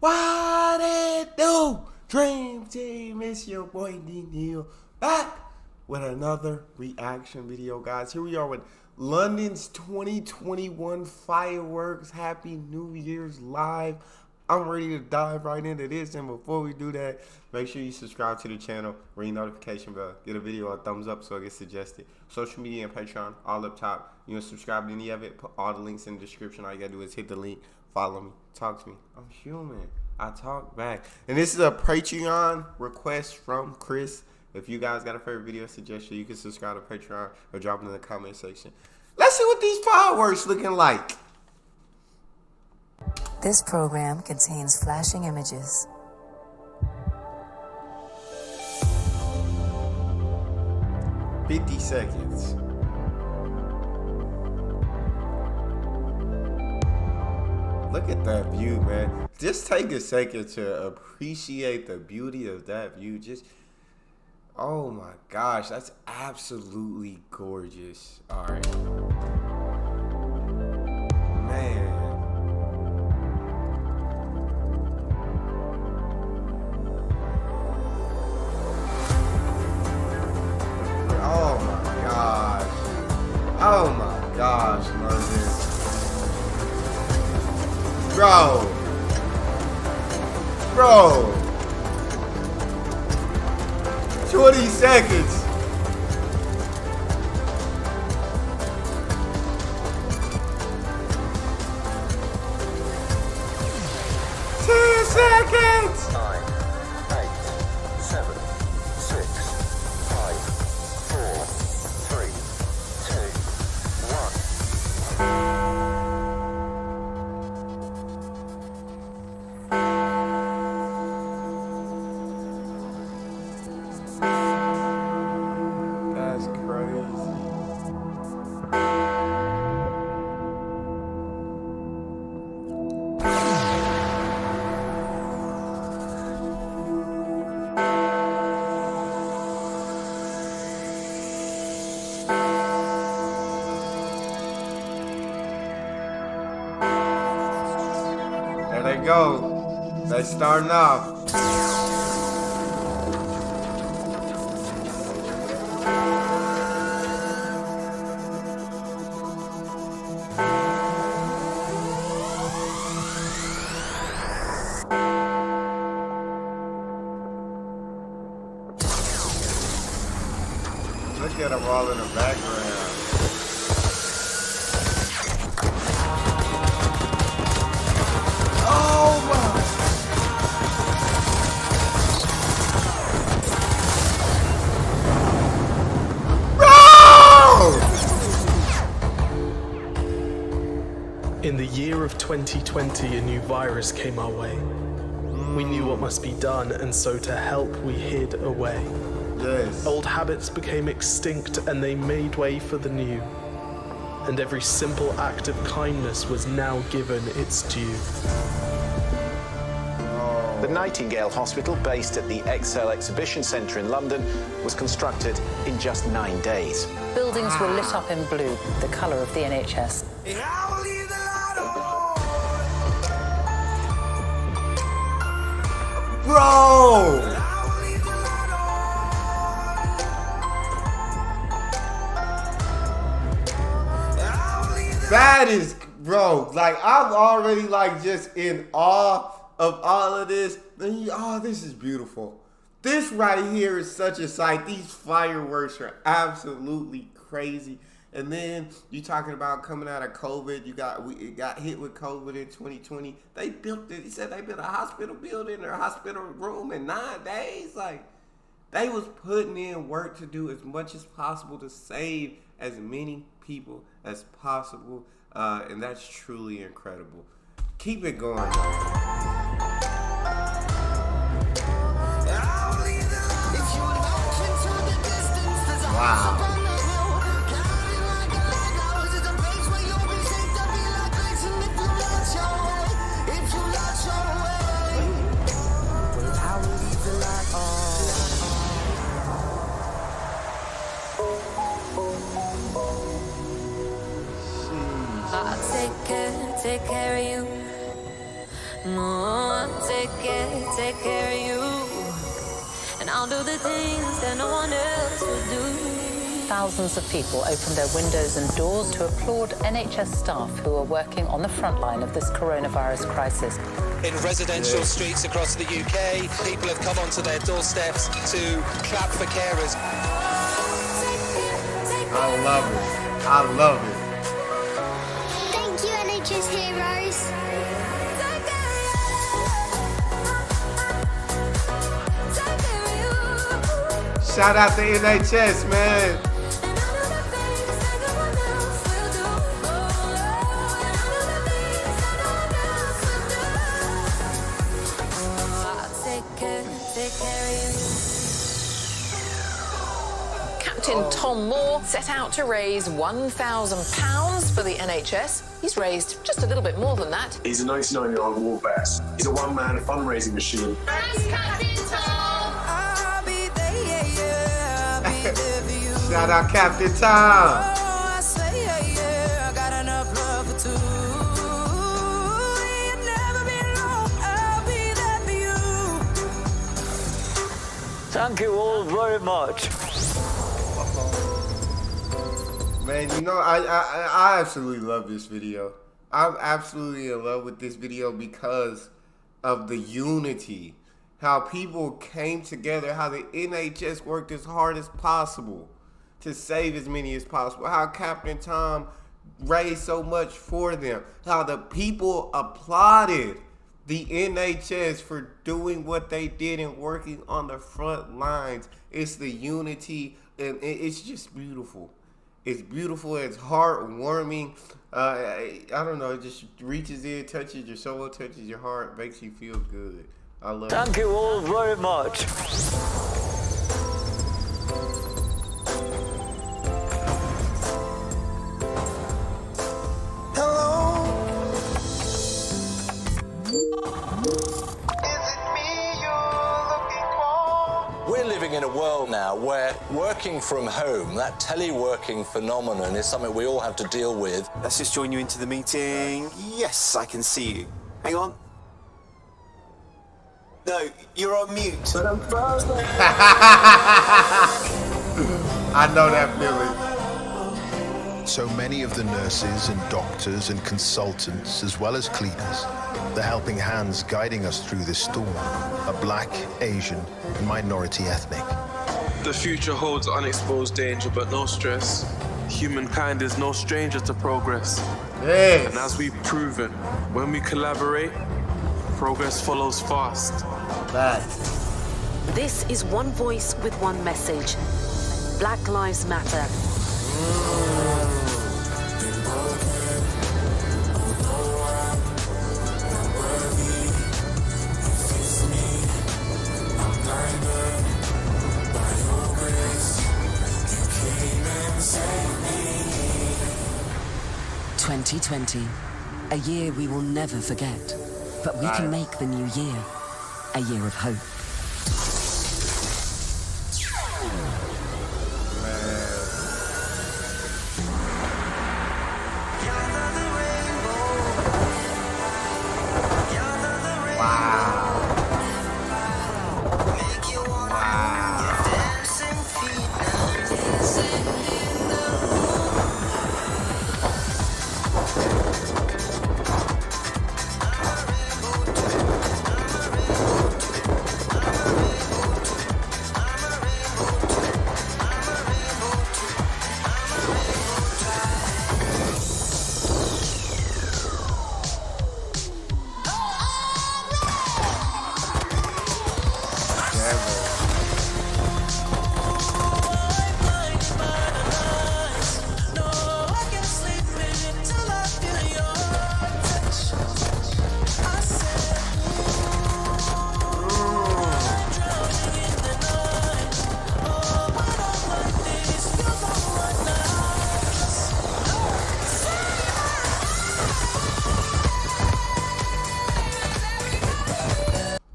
What it do? Dream Team, it's your boy Neal back with another reaction video, guys. Here we are with London's 2021 fireworks. Happy New Year's live. I'm ready to dive right into this, and before we do that, make sure you subscribe to the channel, ring the notification bell, get a video a thumbs up so it gets suggested. Social media and Patreon, all up top. You can subscribe to any of it, put all the links in the description. All you gotta do is hit the link, follow me, talk to me. I'm human, I talk back. And this is a Patreon request from Chris. If you guys got a favorite video suggestion, you can subscribe to Patreon or drop it in the comment section. Let's see what these fireworks looking like. This program contains flashing images. $50 seconds. Look at that view, man. Just take a second to appreciate the beauty of that view. Just, oh my gosh, that's absolutely gorgeous. All right. Man. Oh my gosh. Oh my gosh, London. Bro. 20 seconds. Seconds. 9, 8, 7, 6, 5, 4, 3, 2, 1. That's crazy. There they go. They starting off. Look at them all in the background. Oh my! Bro! In the year of 2020, a new virus came our way. We knew what must be done, and so to help, we hid away. Yes. Old habits became extinct, and they made way for the new. And every simple act of kindness was now given its due. The Nightingale Hospital, based at the Excel Exhibition Centre in London, was constructed in just 9 days. Buildings were lit up in blue, the colour of the NHS. Bro! That is, bro, like, I'm already, like, just in awe of all of this. Oh, this is beautiful. This right here is such a sight. These fireworks are absolutely crazy. And then you talking about coming out of COVID. We got hit with COVID in 2020. They built it. He said they built a hospital building or a hospital room in 9 days. Like, they was putting in work to do as much as possible to save as many people as possible, and that's truly incredible. Keep it going, man. Wow. I'll take care of you. No, I'll take take care of you. And I'll do the things that no one else will do. Thousands of people opened their windows and doors to applaud NHS staff who are working on the front line of this coronavirus crisis. In residential streets across the UK, people have come onto their doorsteps to clap for carers. I love it. I love it. Thank you, NHS heroes. Shout out to NHS, man. Captain Tom Moore set out to raise £1,000 for the NHS. He's raised just a little bit more than that. He's a 99-year-old war vet. He's a one-man fundraising machine. Shout out Captain Tom. Thank you all very much. Man, you know, I absolutely love this video. I'm absolutely in love with this video because of the unity. How people came together, how the NHS worked as hard as possible to save as many as possible. How Captain Tom raised so much for them. How the people applauded the NHS for doing what they did and working on the front lines. It's the unity, and it's just beautiful. It's beautiful. It's heartwarming. I don't know. It just reaches in, touches your soul, touches your heart, makes you feel good. I love it. Thank you all very much. We're living in a world now where working from home, that teleworking phenomenon, is something we all have to deal with. Let's just join you into the meeting. Yes, I can see you. Hang on. No, you're on mute. I know that feeling. So many of the nurses and doctors and consultants, as well as cleaners, the helping hands guiding us through this storm, are black, Asian, and minority ethnic. The future holds unexposed danger, but no stress. Humankind is no stranger to progress. Yes. And as we've proven, when we collaborate, progress follows fast. This is one voice with one message. Black Lives Matter. 2020, a year we will never forget, but we can make the new year a year of hope.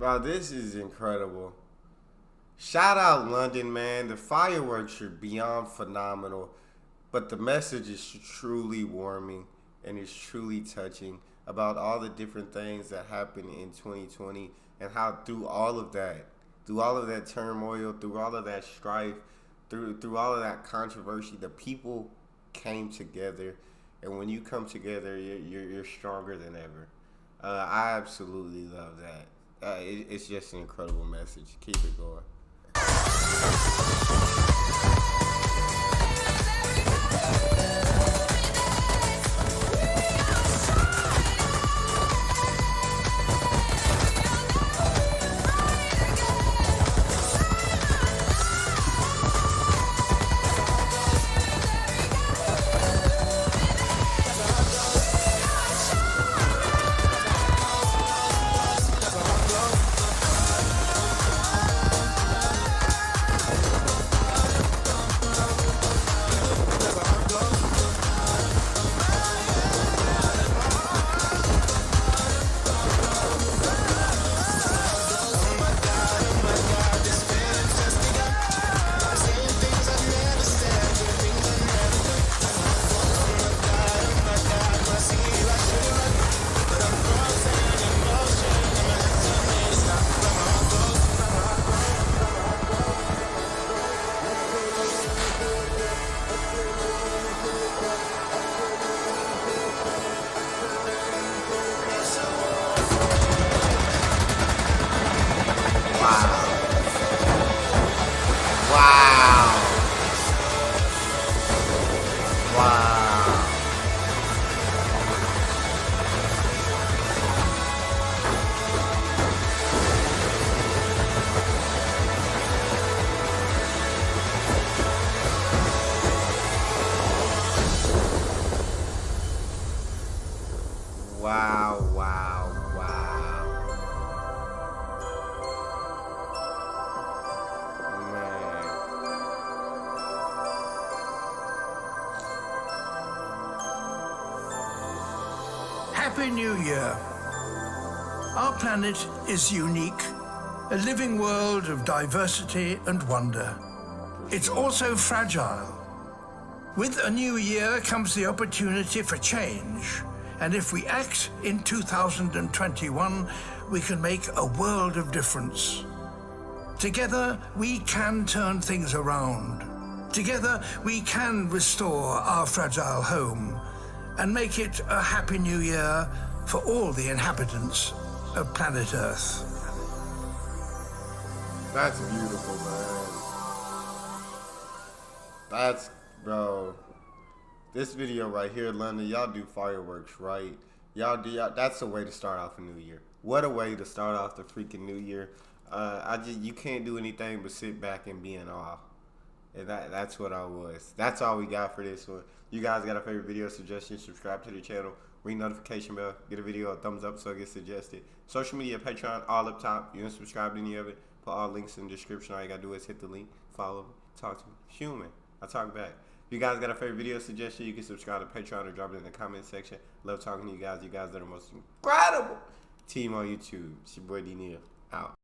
Wow, this is incredible. Shout out London, man. The fireworks are beyond phenomenal, but the message is truly warming and it's truly touching. about all the different things that happened in 2020 and how through all of that turmoil, through all of that strife, through all of that controversy, the people came together. And when you come together, you're stronger than ever. I absolutely love that. It's just an incredible message. Keep it going. Happy New Year. Our planet is unique, a living world of diversity and wonder. It's also fragile. With a new year comes the opportunity for change, and if we act in 2021, we can make a world of difference. Together, we can turn things around. Together, we can restore our fragile home and make it a happy new year for all the inhabitants of planet Earth. That's beautiful, man. That's, bro. This video right here, London, y'all do fireworks, right? That's a way to start off a new year. What a way to start off the freaking new year. You can't do anything but sit back and be in awe. And that's what I was. That's all we got for this one. You guys got a favorite video suggestion, subscribe to the channel, ring notification bell, get a video a thumbs up so it gets suggested. Social media, Patreon, all up top. You don't subscribe to any of it, put all links in the description. All you gotta do is hit the link, follow me, talk to me. Human. I talk back. If you guys got a favorite video suggestion, you can subscribe to Patreon or drop it in the comment section. Love talking to you guys. You guys are the most incredible team on YouTube. It's your boy Neal. Out.